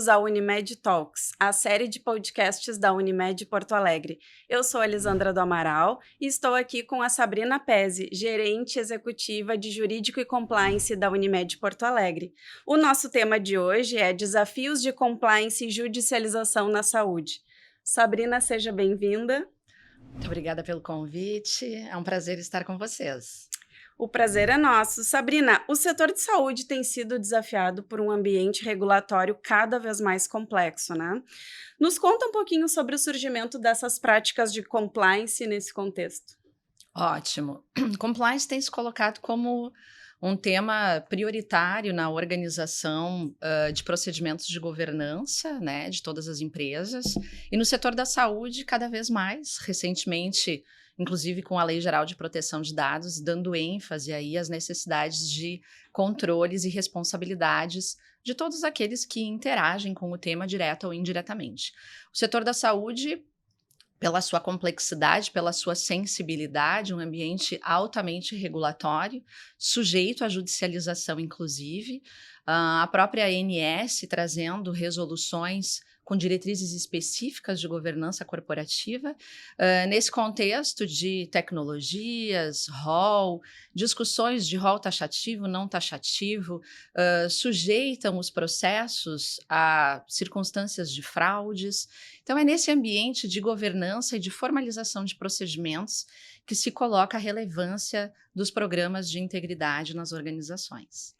ao Unimed Talks, a série de podcasts da Unimed Porto Alegre. Eu sou a Elisandra do Amaral e estou aqui com a Sabrina Pezzi, gerente executiva de Jurídico e Compliance da Unimed Porto Alegre. O nosso tema de hoje é Desafios de Compliance e Judicialização na Saúde. Sabrina, seja bem-vinda. Muito obrigada pelo convite, é um prazer estar com vocês. O prazer é nosso. Sabrina, o setor de saúde tem sido desafiado por um ambiente regulatório cada vez mais complexo, né? Nos conta um pouquinho sobre o surgimento dessas práticas de compliance nesse contexto. Ótimo. Compliance tem se colocado como um tema prioritário na organização de procedimentos de governança, né, de todas as empresas. E no setor da saúde, cada vez mais, recentemente, inclusive com a Lei Geral de Proteção de Dados, dando ênfase aí às necessidades de controles e responsabilidades de todos aqueles que interagem com o tema direta ou indiretamente. O setor da saúde, pela sua complexidade, pela sua sensibilidade, um ambiente altamente regulatório, sujeito à judicialização, inclusive, a própria ANS trazendo resoluções com diretrizes específicas de governança corporativa, nesse contexto de tecnologias, rol, discussões de rol taxativo, não taxativo, sujeitam os processos a circunstâncias de fraudes. Então, é nesse ambiente de governança e de formalização de procedimentos que se coloca a relevância dos programas de integridade nas organizações.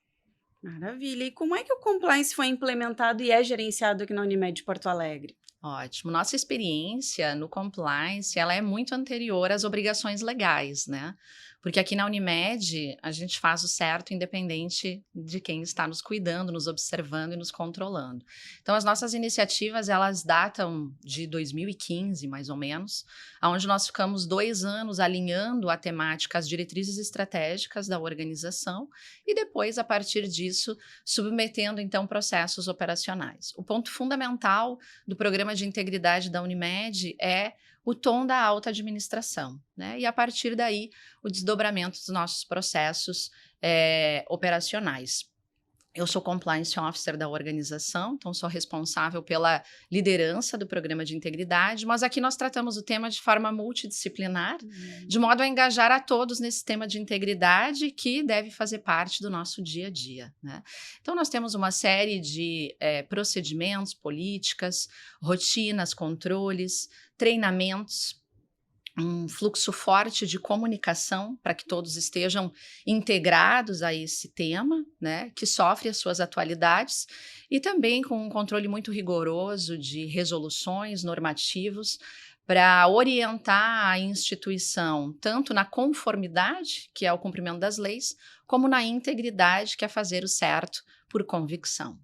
Maravilha. E como é que o compliance foi implementado e é gerenciado aqui na Unimed Porto Alegre? Ótimo. Nossa experiência no compliance, ela é muito anterior às obrigações legais, né? Porque aqui na Unimed, a gente faz o certo independente de quem está nos cuidando, nos observando e nos controlando. Então, as nossas iniciativas, elas datam de 2015, mais ou menos, onde nós ficamos 2 anos alinhando a temática, as diretrizes estratégicas da organização e depois, a partir disso, submetendo, então, processos operacionais. O ponto fundamental do programa de integridade da Unimed é o tom da alta administração, né? E a partir daí, o desdobramento dos nossos processos operacionais. Eu sou Compliance Officer da organização, então sou responsável pela liderança do programa de integridade, mas aqui nós tratamos o tema de forma multidisciplinar, de modo a engajar a todos nesse tema de integridade que deve fazer parte do nosso dia a dia, né? Então nós temos uma série de procedimentos, políticas, rotinas, controles, treinamentos, um fluxo forte de comunicação para que todos estejam integrados a esse tema, né, que sofre as suas atualidades, e também com um controle muito rigoroso de resoluções, normativos, para orientar a instituição tanto na conformidade, que é o cumprimento das leis, como na integridade, que é fazer o certo por convicção.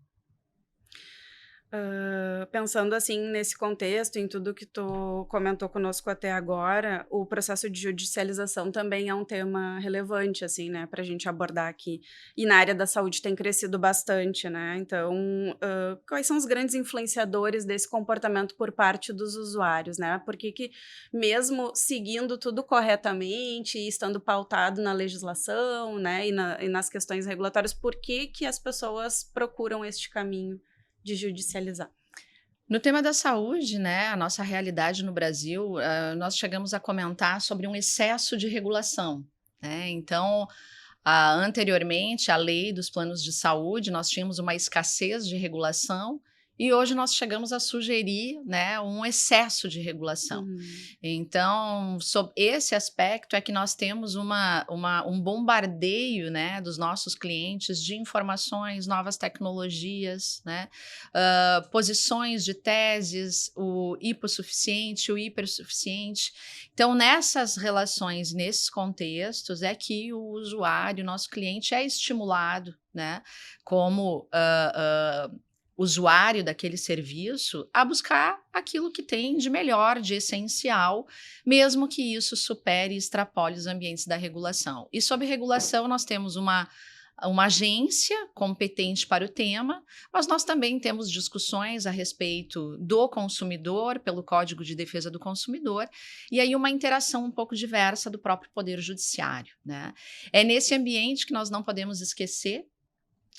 Pensando assim nesse contexto, em tudo que tu comentou conosco até agora, o processo de judicialização também é um tema relevante, assim, né, para a gente abordar aqui. E na área da saúde tem crescido bastante, né? Então, quais são os grandes influenciadores desse comportamento por parte dos usuários, né? Por que mesmo seguindo tudo corretamente e estando pautado na legislação, né, e nas questões regulatórias, por que as pessoas procuram este caminho de judicializar? No tema da saúde, né, a nossa realidade no Brasil, nós chegamos a comentar sobre um excesso de regulação, né? Então, anteriormente, a lei dos planos de saúde, nós tínhamos uma escassez de regulação e hoje nós chegamos a sugerir, né, um excesso de regulação. Então, sob esse aspecto é que nós temos um bombardeio, né, dos nossos clientes de informações, novas tecnologias, né, posições de teses, o hipossuficiente, o hipersuficiente. Então, nessas relações, nesses contextos, é que o usuário, nosso cliente, é estimulado, né, como usuário daquele serviço, a buscar aquilo que tem de melhor, de essencial, mesmo que isso supere e extrapole os ambientes da regulação. E sob regulação nós temos uma agência competente para o tema, mas nós também temos discussões a respeito do consumidor, pelo Código de Defesa do Consumidor, e aí uma interação um pouco diversa do próprio Poder Judiciário, né? É nesse ambiente que nós não podemos esquecer.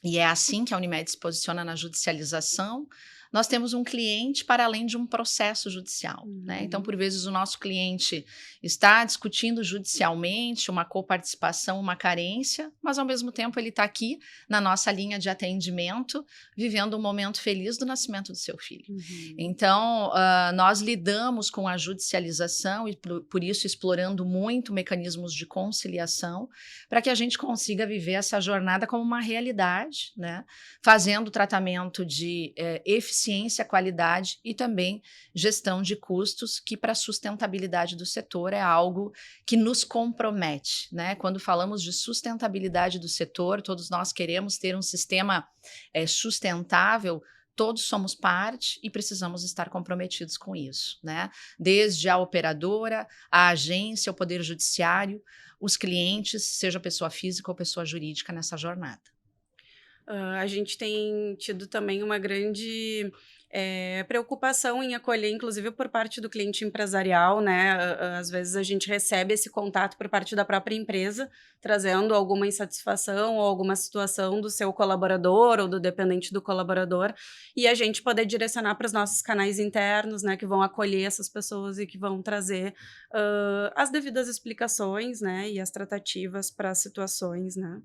E é assim que a Unimed se posiciona na judicialização nós temos um cliente para além de um processo judicial, né? Então, por vezes, o nosso cliente está discutindo judicialmente uma coparticipação, uma carência, mas, ao mesmo tempo, ele está aqui na nossa linha de atendimento, vivendo um momento feliz do nascimento do seu filho. Então, nós lidamos com a judicialização e, por isso, explorando muito mecanismos de conciliação para que a gente consiga viver essa jornada como uma realidade, né? Fazendo tratamento de eficiência, qualidade e também gestão de custos, que para a sustentabilidade do setor é algo que nos compromete, né? Quando falamos de sustentabilidade do setor, todos nós queremos ter um sistema sustentável. Todos somos parte e precisamos estar comprometidos com isso, né? Desde a operadora, a agência, o Poder Judiciário, os clientes, seja pessoa física ou pessoa jurídica nessa jornada. A gente tem tido também uma grande preocupação em acolher, inclusive por parte do cliente empresarial, né? Às vezes a gente recebe esse contato por parte da própria empresa, trazendo alguma insatisfação ou alguma situação do seu colaborador ou do dependente do colaborador, e a gente poder direcionar para os nossos canais internos, né? Que vão acolher essas pessoas e que vão trazer as devidas explicações, né? E as tratativas para as situações, né?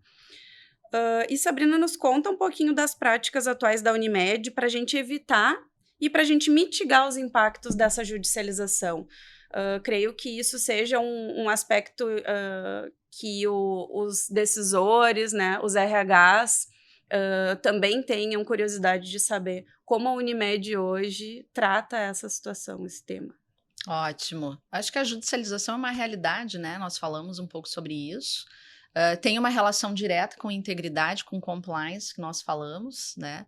E Sabrina, nos conta um pouquinho das práticas atuais da Unimed para a gente evitar e para a gente mitigar os impactos dessa judicialização. Creio que isso seja um aspecto que os decisores, né, os RHs, também tenham curiosidade de saber como a Unimed hoje trata essa situação, esse tema. Ótimo. Acho que a judicialização é uma realidade, né? Nós falamos um pouco sobre isso. Tem uma relação direta com integridade, com compliance, que nós falamos, né?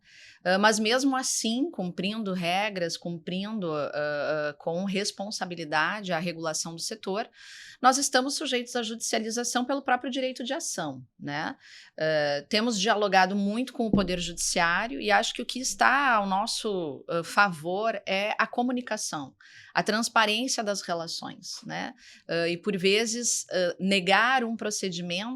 Mas mesmo assim, cumprindo regras, cumprindo com responsabilidade a regulação do setor, nós estamos sujeitos à judicialização pelo próprio direito de ação, né? Temos dialogado muito com o Poder Judiciário e acho que o que está ao nosso favor é a comunicação, a transparência das relações, né? E por vezes negar um procedimento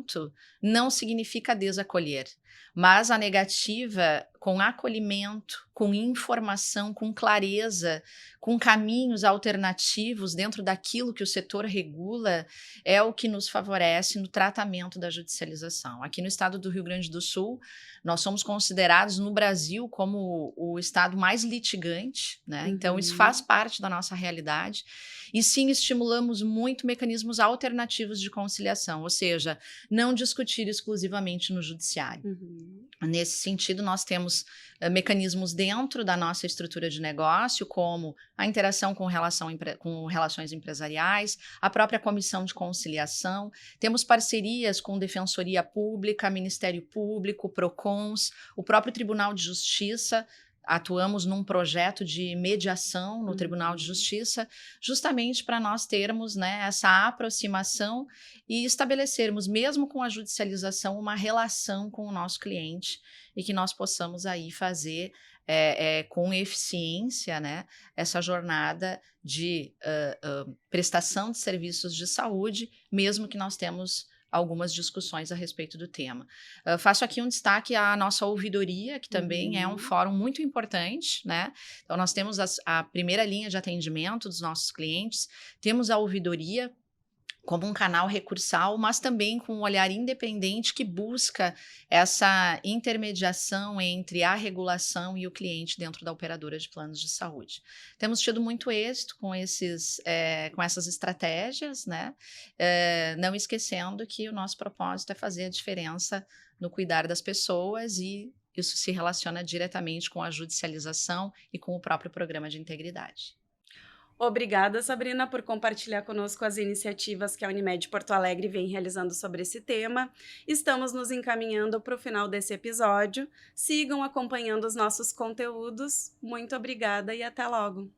não significa desacolher, mas a negativa com acolhimento, com informação, com clareza, com caminhos alternativos dentro daquilo que o setor regula, é o que nos favorece no tratamento da judicialização. Aqui no estado do Rio Grande do Sul, nós somos considerados no Brasil como o estado mais litigante, né? Então, isso faz parte da nossa realidade. E sim, estimulamos muito mecanismos alternativos de conciliação, ou seja, não discutir exclusivamente no judiciário. Nesse sentido, nós temos mecanismos dentro da nossa estrutura de negócio, como a interação com relações empresariais, a própria comissão de conciliação. Temos parcerias com Defensoria Pública, Ministério Público, PROCONs, o próprio Tribunal de Justiça. Atuamos num projeto de mediação no Tribunal de Justiça, justamente para nós termos, né, essa aproximação e estabelecermos, mesmo com a judicialização, uma relação com o nosso cliente e que nós possamos aí fazer com eficiência, né, essa jornada de prestação de serviços de saúde, mesmo que nós temos algumas discussões a respeito do tema. Faço aqui um destaque à nossa ouvidoria, que também é um fórum muito importante, né? Então, nós temos a primeira linha de atendimento dos nossos clientes, temos a ouvidoria como um canal recursal, mas também com um olhar independente que busca essa intermediação entre a regulação e o cliente dentro da operadora de planos de saúde. Temos tido muito êxito com essas estratégias, né? Não esquecendo que o nosso propósito é fazer a diferença no cuidar das pessoas e isso se relaciona diretamente com a judicialização e com o próprio programa de integridade. Obrigada, Sabrina, por compartilhar conosco as iniciativas que a Unimed Porto Alegre vem realizando sobre esse tema. Estamos nos encaminhando para o final desse episódio. Sigam acompanhando os nossos conteúdos. Muito obrigada e até logo!